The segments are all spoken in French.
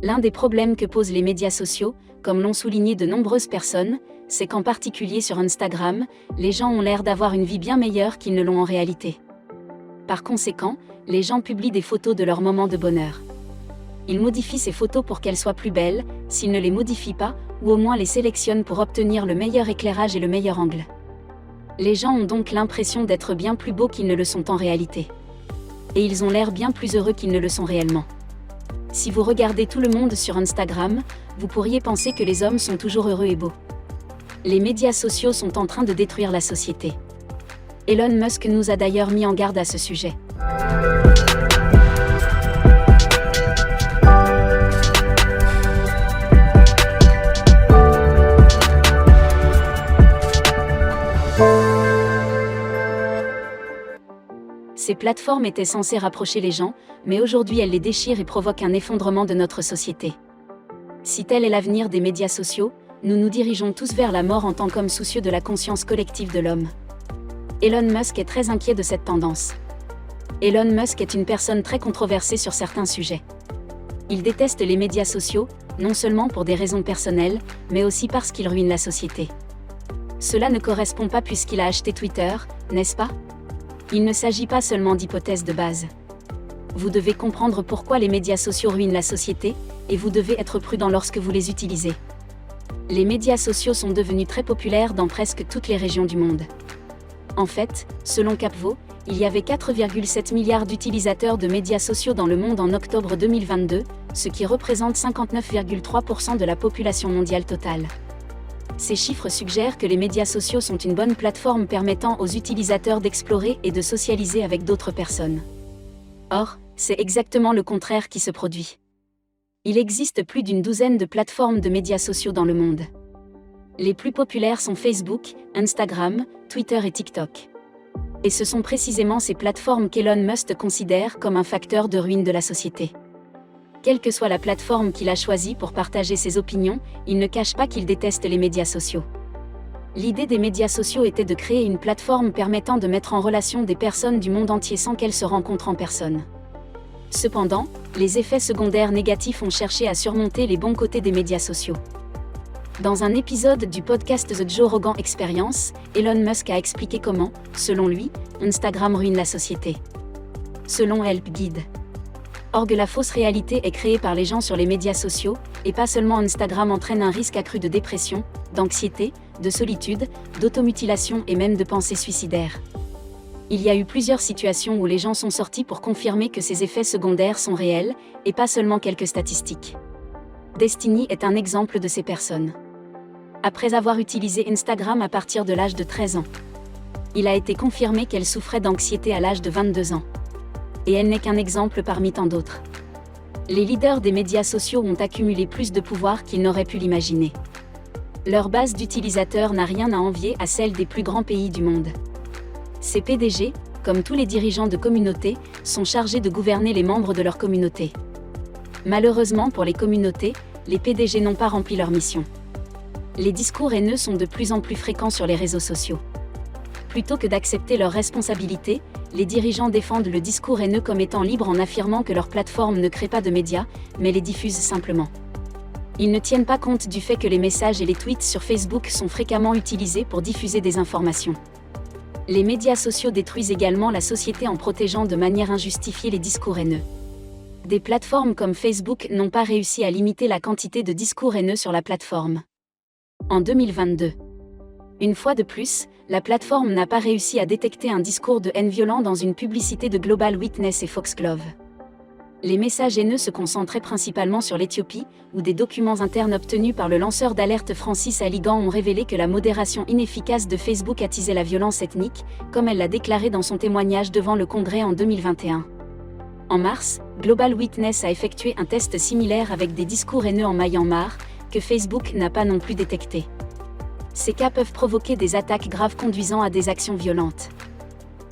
L'un des problèmes que posent les médias sociaux, comme l'ont souligné de nombreuses personnes, c'est qu'en particulier sur Instagram, les gens ont l'air d'avoir une vie bien meilleure qu'ils ne l'ont en réalité. Par conséquent, les gens publient des photos de leurs moments de bonheur. Ils modifient ces photos pour qu'elles soient plus belles, s'ils ne les modifient pas, ou au moins les sélectionnent pour obtenir le meilleur éclairage et le meilleur angle. Les gens ont donc l'impression d'être bien plus beaux qu'ils ne le sont en réalité. Et ils ont l'air bien plus heureux qu'ils ne le sont réellement. Si vous regardez tout le monde sur Instagram, vous pourriez penser que les hommes sont toujours heureux et beaux. Les médias sociaux sont en train de détruire la société. Elon Musk nous a d'ailleurs mis en garde à ce sujet. Ces plateformes étaient censées rapprocher les gens, mais aujourd'hui elles les déchirent et provoquent un effondrement de notre société. Si tel est l'avenir des médias sociaux, nous nous dirigeons tous vers la mort en tant qu'hommes soucieux de la conscience collective de l'homme. Elon Musk est très inquiet de cette tendance. Elon Musk est une personne très controversée sur certains sujets. Il déteste les médias sociaux, non seulement pour des raisons personnelles, mais aussi parce qu'ils ruinent la société. Cela ne correspond pas puisqu'il a acheté Twitter, n'est-ce pas ? Il ne s'agit pas seulement d'hypothèses de base. Vous devez comprendre pourquoi les médias sociaux ruinent la société, et vous devez être prudent lorsque vous les utilisez. Les médias sociaux sont devenus très populaires dans presque toutes les régions du monde. En fait, selon Capvo, il y avait 4,7 milliards d'utilisateurs de médias sociaux dans le monde en octobre 2022, ce qui représente 59,3% de la population mondiale totale. Ces chiffres suggèrent que les médias sociaux sont une bonne plateforme permettant aux utilisateurs d'explorer et de socialiser avec d'autres personnes. Or, c'est exactement le contraire qui se produit. Il existe plus d'une douzaine de plateformes de médias sociaux dans le monde. Les plus populaires sont Facebook, Instagram, Twitter et TikTok. Et ce sont précisément ces plateformes qu'Elon Musk considère comme un facteur de ruine de la société. Quelle que soit la plateforme qu'il a choisie pour partager ses opinions, il ne cache pas qu'il déteste les médias sociaux. L'idée des médias sociaux était de créer une plateforme permettant de mettre en relation des personnes du monde entier sans qu'elles se rencontrent en personne. Cependant, les effets secondaires négatifs ont cherché à surmonter les bons côtés des médias sociaux. Dans un épisode du podcast The Joe Rogan Experience, Elon Musk a expliqué comment, selon lui, Instagram ruine la société. Selon Help Guide. Org, la fausse réalité est créée par les gens sur les médias sociaux, et pas seulement Instagram entraîne un risque accru de dépression, d'anxiété, de solitude, d'automutilation et même de pensées suicidaires. Il y a eu plusieurs situations où les gens sont sortis pour confirmer que ces effets secondaires sont réels, et pas seulement quelques statistiques. Destiny est un exemple de ces personnes. Après avoir utilisé Instagram à partir de l'âge de 13 ans, il a été confirmé qu'elle souffrait d'anxiété à l'âge de 22 ans. Et elle n'est qu'un exemple parmi tant d'autres. Les leaders des médias sociaux ont accumulé plus de pouvoir qu'ils n'auraient pu l'imaginer. Leur base d'utilisateurs n'a rien à envier à celle des plus grands pays du monde. Ces PDG, comme tous les dirigeants de communautés, sont chargés de gouverner les membres de leur communauté. Malheureusement pour les communautés, les PDG n'ont pas rempli leur mission. Les discours haineux sont de plus en plus fréquents sur les réseaux sociaux. Plutôt que d'accepter leurs responsabilités, les dirigeants défendent le discours haineux comme étant libre en affirmant que leur plateforme ne crée pas de médias, mais les diffuse simplement. Ils ne tiennent pas compte du fait que les messages et les tweets sur Facebook sont fréquemment utilisés pour diffuser des informations. Les médias sociaux détruisent également la société en protégeant de manière injustifiée les discours haineux. Des plateformes comme Facebook n'ont pas réussi à limiter la quantité de discours haineux sur la plateforme. En 2022. Une fois de plus, la plateforme n'a pas réussi à détecter un discours de haine violent dans une publicité de Global Witness et Foxglove. Les messages haineux se concentraient principalement sur l'Éthiopie, où des documents internes obtenus par le lanceur d'alerte Francis Aligan ont révélé que la modération inefficace de Facebook attisait la violence ethnique, comme elle l'a déclaré dans son témoignage devant le Congrès en 2021. En mars, Global Witness a effectué un test similaire avec des discours haineux en Myanmar, que Facebook n'a pas non plus détecté. Ces cas peuvent provoquer des attaques graves conduisant à des actions violentes.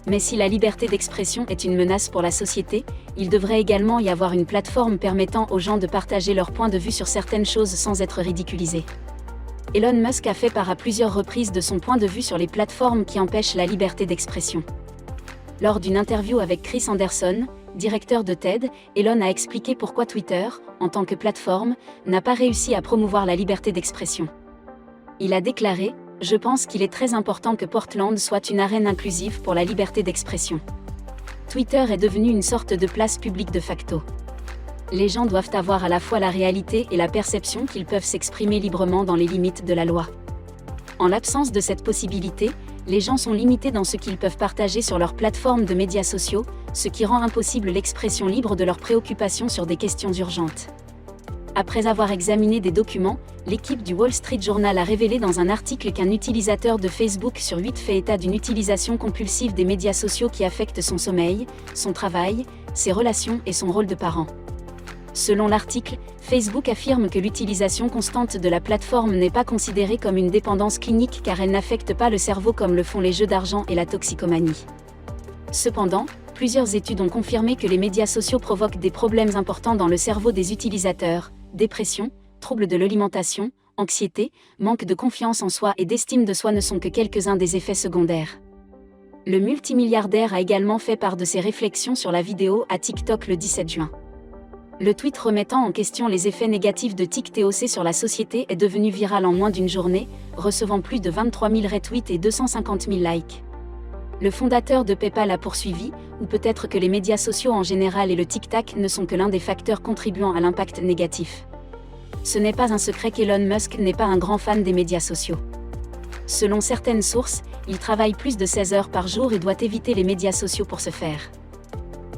Mais si la liberté d'expression est une menace pour la société, il devrait également y avoir une plateforme permettant aux gens de partager leur point de vue sur certaines choses sans être ridiculisés. Elon Musk a fait part à plusieurs reprises de son point de vue sur les plateformes qui empêchent la liberté d'expression. Lors d'une interview avec Chris Anderson, directeur de TED, Elon a expliqué pourquoi Twitter, en tant que plateforme, n'a pas réussi à promouvoir la liberté d'expression. Il a déclaré « Je pense qu'il est très important que Portland soit une arène inclusive pour la liberté d'expression. Twitter est devenu une sorte de place publique de facto. Les gens doivent avoir à la fois la réalité et la perception qu'ils peuvent s'exprimer librement dans les limites de la loi. En l'absence de cette possibilité, les gens sont limités dans ce qu'ils peuvent partager sur leurs plateformes de médias sociaux, ce qui rend impossible l'expression libre de leurs préoccupations sur des questions urgentes. » Après avoir examiné des documents, l'équipe du Wall Street Journal a révélé dans un article qu'un utilisateur de Facebook sur 8 fait état d'une utilisation compulsive des médias sociaux qui affecte son sommeil, son travail, ses relations et son rôle de parent. Selon l'article, Facebook affirme que l'utilisation constante de la plateforme n'est pas considérée comme une dépendance clinique car elle n'affecte pas le cerveau comme le font les jeux d'argent et la toxicomanie. Cependant, plusieurs études ont confirmé que les médias sociaux provoquent des problèmes importants dans le cerveau des utilisateurs: dépression, troubles de l'alimentation, anxiété, manque de confiance en soi et d'estime de soi ne sont que quelques-uns des effets secondaires. Le multimilliardaire a également fait part de ses réflexions sur la vidéo à TikTok le 17 juin. Le tweet remettant en question les effets négatifs de TikTok sur la société est devenu viral en moins d'une journée, recevant plus de 23 000 retweets et 250 000 likes. Le fondateur de PayPal a poursuivi, ou peut-être que les médias sociaux en général et le TikTok ne sont que l'un des facteurs contribuant à l'impact négatif. Ce n'est pas un secret qu'Elon Musk n'est pas un grand fan des médias sociaux. Selon certaines sources, il travaille plus de 16 heures par jour et doit éviter les médias sociaux pour ce faire.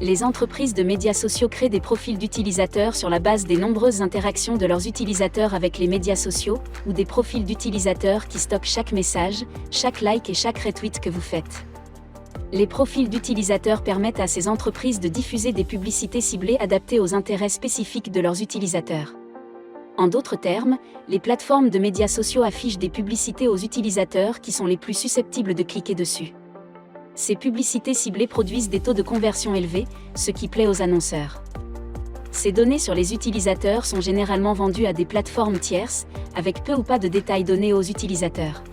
Les entreprises de médias sociaux créent des profils d'utilisateurs sur la base des nombreuses interactions de leurs utilisateurs avec les médias sociaux, ou des profils d'utilisateurs qui stockent chaque message, chaque like et chaque retweet que vous faites. Les profils d'utilisateurs permettent à ces entreprises de diffuser des publicités ciblées adaptées aux intérêts spécifiques de leurs utilisateurs. En d'autres termes, les plateformes de médias sociaux affichent des publicités aux utilisateurs qui sont les plus susceptibles de cliquer dessus. Ces publicités ciblées produisent des taux de conversion élevés, ce qui plaît aux annonceurs. Ces données sur les utilisateurs sont généralement vendues à des plateformes tierces, avec peu ou pas de détails donnés aux utilisateurs.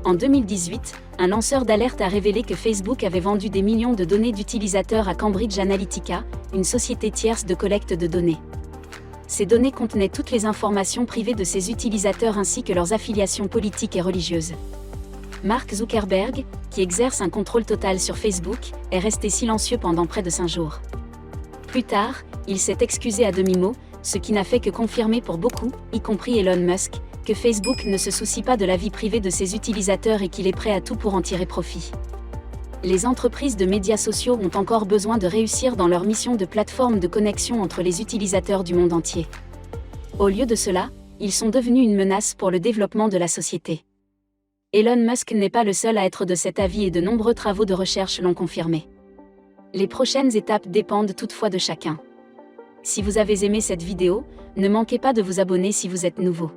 En 2018, un lanceur d'alerte a révélé que Facebook avait vendu des millions de données d'utilisateurs à Cambridge Analytica, une société tierce de collecte de données. Ces données contenaient toutes les informations privées de ces utilisateurs ainsi que leurs affiliations politiques et religieuses. Mark Zuckerberg, qui exerce un contrôle total sur Facebook, est resté silencieux pendant près de 5 jours. Plus tard, il s'est excusé à demi-mot, ce qui n'a fait que confirmer pour beaucoup, y compris Elon Musk, que Facebook ne se soucie pas de la vie privée de ses utilisateurs et qu'il est prêt à tout pour en tirer profit. Les entreprises de médias sociaux ont encore besoin de réussir dans leur mission de plateforme de connexion entre les utilisateurs du monde entier. Au lieu de cela, ils sont devenus une menace pour le développement de la société. Elon Musk n'est pas le seul à être de cet avis et de nombreux travaux de recherche l'ont confirmé. Les prochaines étapes dépendent toutefois de chacun. Si vous avez aimé cette vidéo, ne manquez pas de vous abonner si vous êtes nouveau.